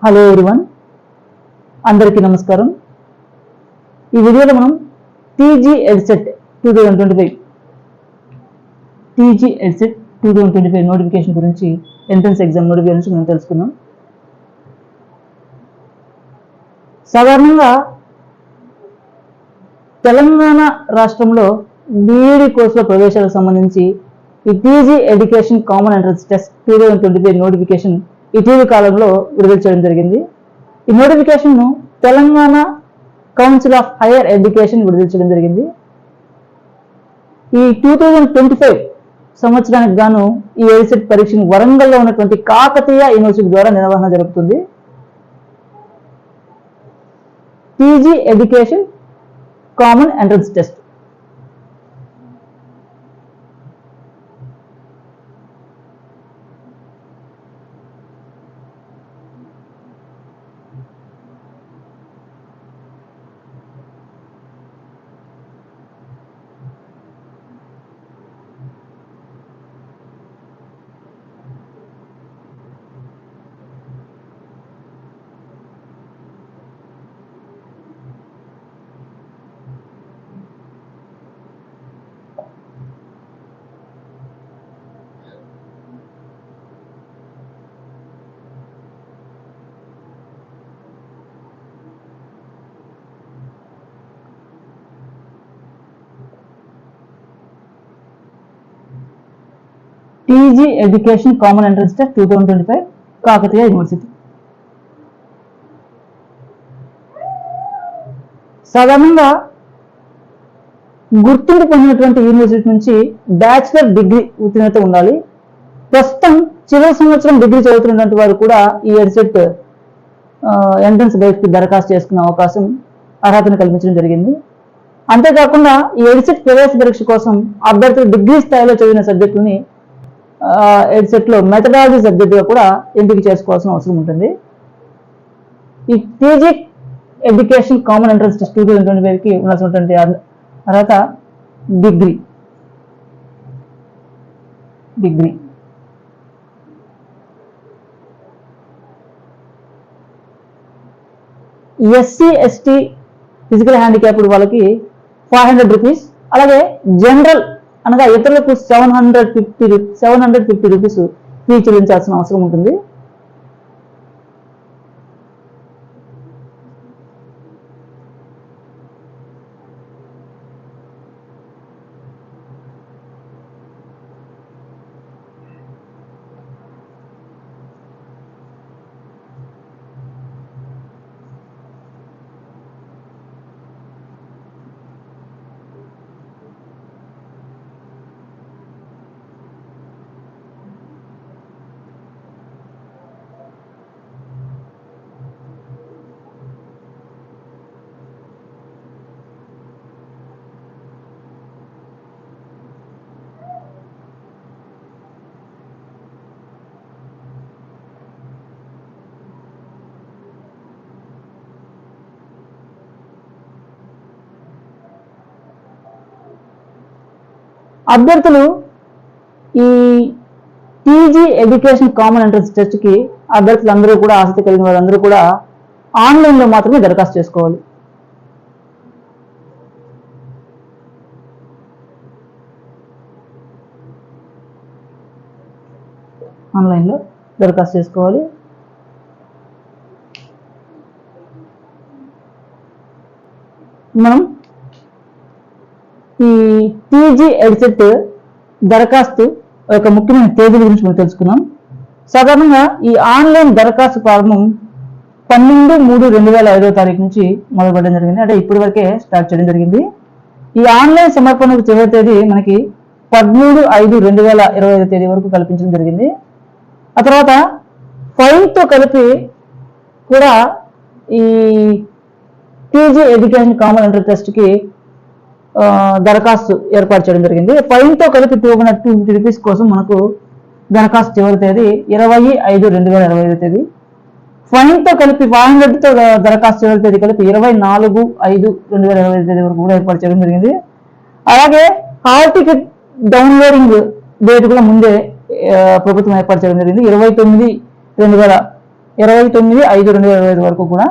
Hello everyone, అందరికీ నమస్కారం. ఈ వీడియోలో మనం టీజీ ఎడ్సెట్ 2025 నోటిఫికేషన్ గురించి, ఎంట్రన్స్ ఎగ్జామ్ నోటిఫికేషన్ మనం తెలుసుకుందాం. సాధారణంగా తెలంగాణ రాష్ట్రంలో బీఈడీ కోర్సుల ప్రవేశాలకు సంబంధించి ఈ TG education common entrance test 2025 notification ఇటీవల కాలంలో విడుదల చేయడం జరిగింది. ఈ నోటిఫికేషన్ను Telangana council of higher education విడుదల చేయడం జరిగింది. ఈ 2025 సంవత్సరానికి గాను ఈ ఎడ్సెట్ పరీక్షను వరంగల్లో ఉన్నటువంటి కాకతీయ యూనివర్సిటీ ద్వారా నిర్వహణ జరుగుతుంది. TG education common entrance test. TG education common entrance test 2025 Kakatiya university. సాధారణంగా గుర్తింపు పొందినటువంటి యూనివర్సిటీ నుంచి బ్యాచిలర్ డిగ్రీ ఉత్తీర్ణత ఉండాలి. ప్రస్తుతం చివరి సంవత్సరం డిగ్రీ చదువుతున్నటువంటి వారు కూడా ఈ ఎడ్సెట్ ఎంట్రన్స్ బేస్కి దరఖాస్తు చేసుకునే అవకాశం, అర్హతను కల్పించడం జరిగింది. అంతేకాకుండా ఈ ఎడ్సెట్ ప్రవేశ పరీక్ష కోసం అభ్యర్థులు డిగ్రీ స్థాయిలో చదివిన సబ్జెక్టుని ఎడ్సెట్ లో మెథడాలజీ సబ్జెక్ట్ గా కూడా ఎంపిక చేసుకోవాల్సిన అవసరం ఉంటుంది. ఈ TG education common entrance test 2025 కి ఉండాల్సినటువంటి అర్హత degree. SC ST physical handicapped వాళ్ళకి 500 రూపీస్, అలాగే జనరల్ అనగా ఇతరులకు 750 రూపీస్ ఫీ చెల్లించాల్సిన అవసరం ఉంటుంది. అభ్యర్థులు ఈ TG education common entrance test కి అభ్యర్థులందరూ కూడా, ఆసక్తి కలిగిన వారందరూ కూడా ఆన్లైన్లో మాత్రమే దరఖాస్తు చేసుకోవాలి. ఆన్లైన్లో దరఖాస్తు చేసుకోవాలి. మనం ఈ టీజీ ఎడ్సెట్ దరఖాస్తు యొక్క ముఖ్యమైన తేదీల గురించి మనం తెలుసుకుందాం. సాధారణంగా ఈ ఆన్లైన్ దరఖాస్తు ప్రారంభం 12/3/2005 నుంచి మొదలుపెట్టడం జరిగింది. అంటే ఇప్పటి వరకే స్టార్ట్ చేయడం జరిగింది. ఈ ఆన్లైన్ సమర్పణకు చివరి తేదీ మనకి 13/5/2025 వరకు కల్పించడం జరిగింది. ఆ తర్వాత ఫైన్తో కలిపి కూడా ఈ TG education common entrance test కి దరఖాస్తు ఏర్పాటు చేయడం జరిగింది. ఫైన్తో కలిపి 250 రూపీస్ కోసం మనకు దరఖాస్తు చివరి తేదీ 20/5/2025 ఫైన్తో కలిపి 500తో దరఖాస్తు చివరి తేదీ కలిపి 24/5/2025 వరకు కూడా ఏర్పాటు చేయడం జరిగింది. అలాగే హాల్ టికెట్ డౌన్లోడింగ్ డేట్ కూడా ముందే ప్రభుత్వం ఏర్పాటు చేయడం జరిగింది. 29/2025 29/5/2025 వరకు కూడా.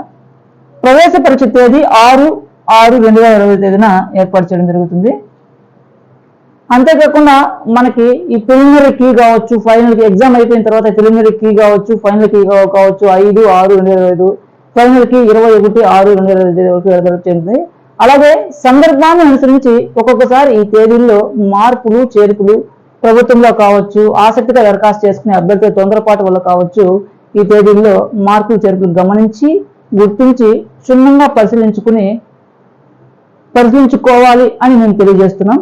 ప్రవేశ పరీక్ష తేదీ 6/6/2025 తేదీన ఏర్పాటు చేయడం జరుగుతుంది. అంతేకాకుండా మనకి ఈ ప్రిలిమినరీ కీ కావచ్చు, ఫైనల్ ఎగ్జామ్ అయిపోయిన తర్వాత ప్రిలిమినరీ కీ కావచ్చు, ఫైనల్ కీ కావచ్చు 5/6/2025, ఫైనల్ కీ 21/6/2025 వరకు ఏర్పాటు చేస్తుంది. అలాగే సందర్భాన్ని అనుసరించి ఒక్కొక్కసారి ఈ తేదీల్లో మార్పులు చేర్పులు ప్రభుత్వంలో కావచ్చు, ఆసక్తిగా దరఖాస్తు చేసుకునే అభ్యర్థుల తొందరపాటు వల్ల కావచ్చు, ఈ తేదీల్లో మార్పులు చేర్పులు గమనించి గుర్తించి క్షుణ్ణంగా పరిశీలించుకోవాలి అని మేము తెలియజేస్తున్నాం.